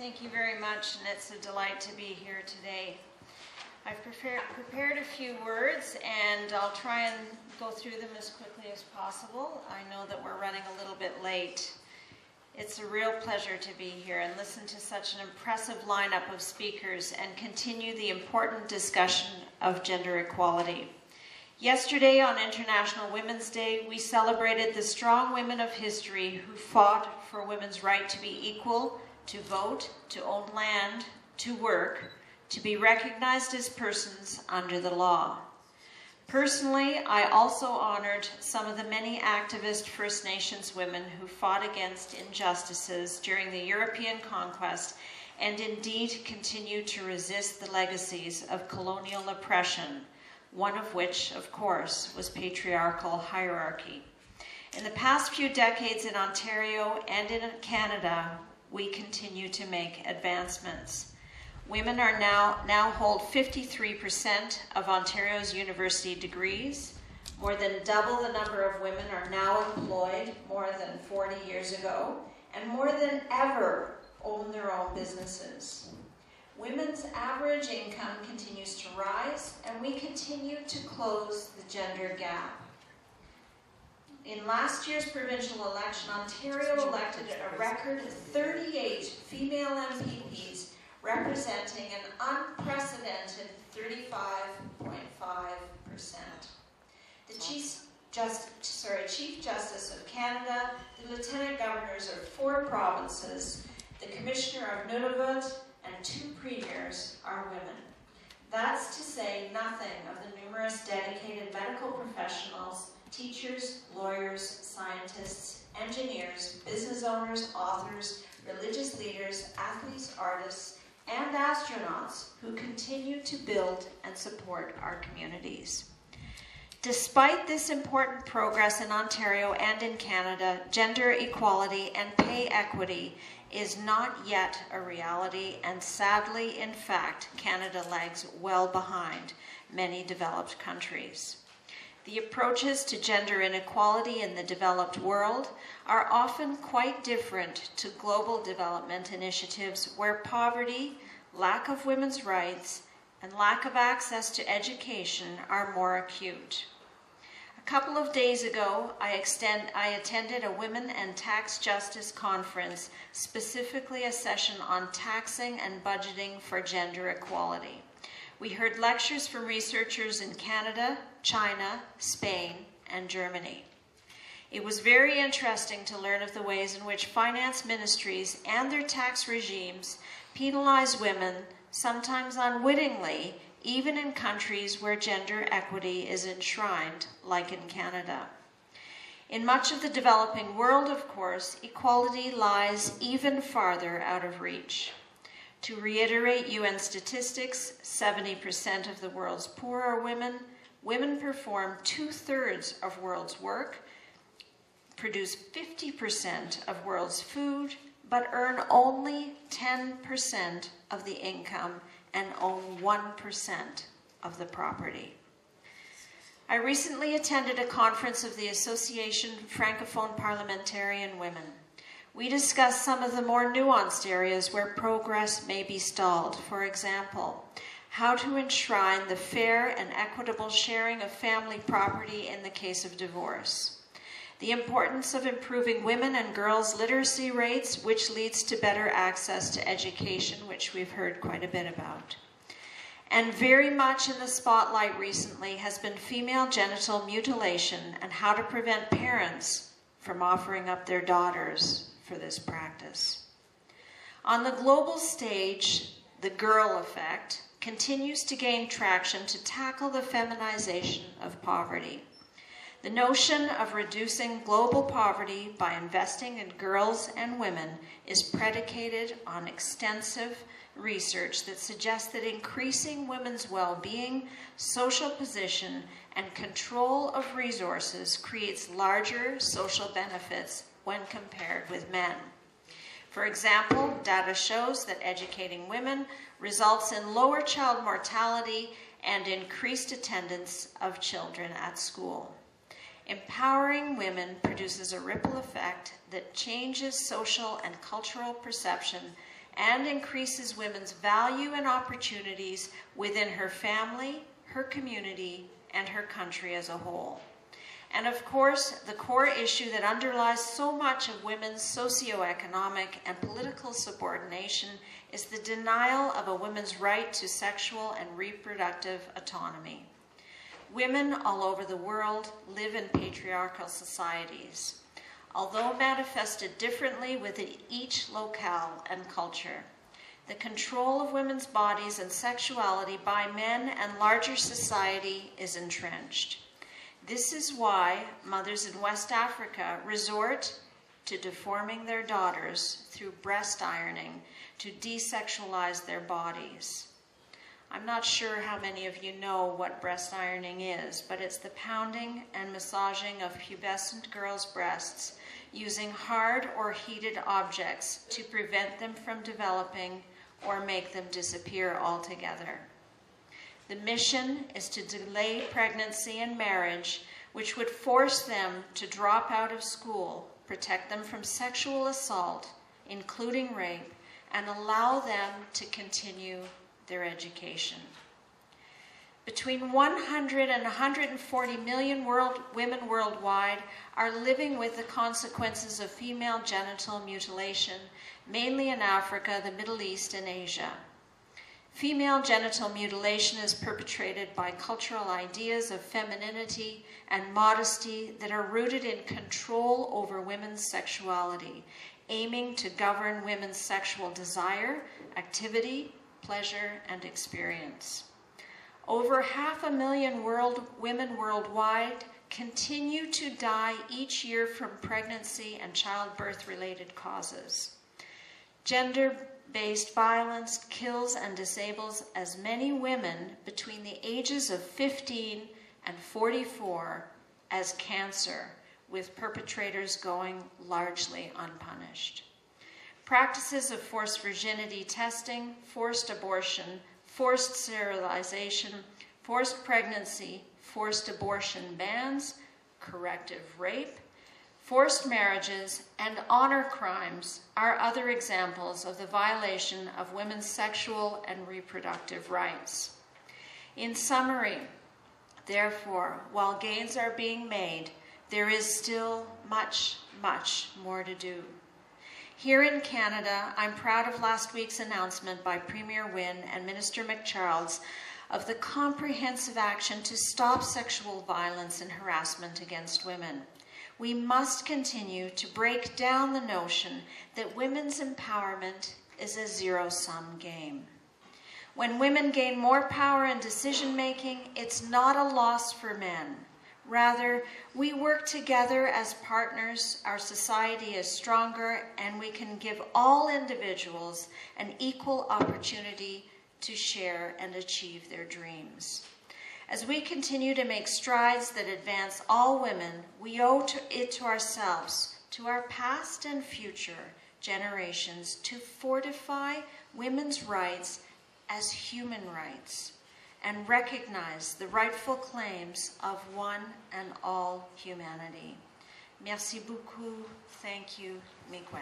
Thank you very much, and it's a delight to be here today. I've prepared a few words, and I'll try and go through them as quickly as possible. I know that we're running a little bit late. It's a real pleasure to be here and listen to such an impressive lineup of speakers and continue the important discussion of gender equality. Yesterday, on International Women's Day, we celebrated the strong women of history who fought for women's right to be equal, to vote, to own land, to work, to be recognized as persons under the law. Personally, I also honored some of the many activist First Nations women who fought against injustices during the European conquest and indeed continue to resist the legacies of colonial oppression, one of which, of course, was patriarchal hierarchy. In the past few decades in Ontario and in Canada, we continue to make advancements. Women are now hold 53% of Ontario's university degrees. More than double the number of women are now employed more than 40 years ago, and more than ever own their own businesses. Women's average income continues to rise, and we continue to close the gender gap. In last year's provincial election, Ontario elected a record 38 female MPPs, representing an unprecedented 35.5%. The Chief Justice of Canada, the Lieutenant Governors of 4 provinces, the Commissioner of Nunavut, and 2 premiers are women. That's to say nothing of the numerous dedicated medical professionals, teachers, lawyers, scientists, engineers, business owners, authors, religious leaders, athletes, artists, and astronauts who continue to build and support our communities. Despite this important progress in Ontario and in Canada, gender equality and pay equity is not yet a reality, and sadly, in fact, Canada lags well behind many developed countries. The approaches to gender inequality in the developed world are often quite different to global development initiatives where poverty, lack of women's rights, and lack of access to education are more acute. A couple of days ago, I attended a Women and Tax Justice conference, specifically a session on taxing and budgeting for gender equality. We heard lectures from researchers in Canada, China, Spain, and Germany. It was very interesting to learn of the ways in which finance ministries and their tax regimes penalize women, sometimes unwittingly, even in countries where gender equity is enshrined, like in Canada. In much of the developing world, of course, equality lies even farther out of reach. To reiterate UN statistics, 70% of the world's poor are women. Women perform 2/3 of world's work, produce 50% of world's food, but earn only 10% of the income and own 1% of the property. I recently attended a conference of the Association Francophone Parliamentarian Women. We discussed some of the more nuanced areas where progress may be stalled. For example, how to enshrine the fair and equitable sharing of family property in the case of divorce. The importance of improving women and girls' literacy rates, which leads to better access to education, which we've heard quite a bit about. And very much in the spotlight recently has been female genital mutilation and how to prevent parents from offering up their daughters for this practice. On the global stage, the girl effect continues to gain traction to tackle the feminization of poverty. The notion of reducing global poverty by investing in girls and women is predicated on extensive research that suggests that increasing women's well-being, social position, and control of resources creates larger social benefits when compared with men. For example, data shows that educating women results in lower child mortality and increased attendance of children at school. Empowering women produces a ripple effect that changes social and cultural perception and increases women's value and opportunities within her family, her community, and her country as a whole. And of course, the core issue that underlies so much of women's socioeconomic and political subordination is the denial of a woman's right to sexual and reproductive autonomy. Women all over the world live in patriarchal societies, although manifested differently within each locale and culture. The control of women's bodies and sexuality by men and larger society is entrenched. This is why mothers in West Africa resort to deforming their daughters through breast ironing to desexualize their bodies. I'm not sure how many of you know what breast ironing is, but it's the pounding and massaging of pubescent girls' breasts using hard or heated objects to prevent them from developing or make them disappear altogether. The mission is to delay pregnancy and marriage, which would force them to drop out of school, protect them from sexual assault, including rape, and allow them to continue their education. Between 100 and 140 million women worldwide are living with the consequences of female genital mutilation, mainly in Africa, the Middle East, and Asia. Female genital mutilation is perpetrated by cultural ideas of femininity and modesty that are rooted in control over women's sexuality, aiming to govern women's sexual desire, activity, pleasure, and experience. Over 500,000 women worldwide continue to die each year from pregnancy and childbirth-related causes. Gender-based violence kills and disables as many women between the ages of 15 and 44 as cancer, with perpetrators going largely unpunished. Practices of forced virginity testing, forced abortion, forced sterilization, forced pregnancy, forced abortion bans, corrective rape, forced marriages, and honor crimes are other examples of the violation of women's sexual and reproductive rights. In summary, therefore, while gains are being made, there is still much, much more to do. Here in Canada, I'm proud of last week's announcement by Premier Wynne and Minister McCharles of the comprehensive action to stop sexual violence and harassment against women. We must continue to break down the notion that women's empowerment is a zero-sum game. When women gain more power in decision-making, it's not a loss for men. Rather, we work together as partners, our society is stronger, and we can give all individuals an equal opportunity to share and achieve their dreams. As we continue to make strides that advance all women, we owe it to ourselves, to our past and future generations, to fortify women's rights as human rights and recognize the rightful claims of one and all humanity. Merci beaucoup. Thank you, Miguel.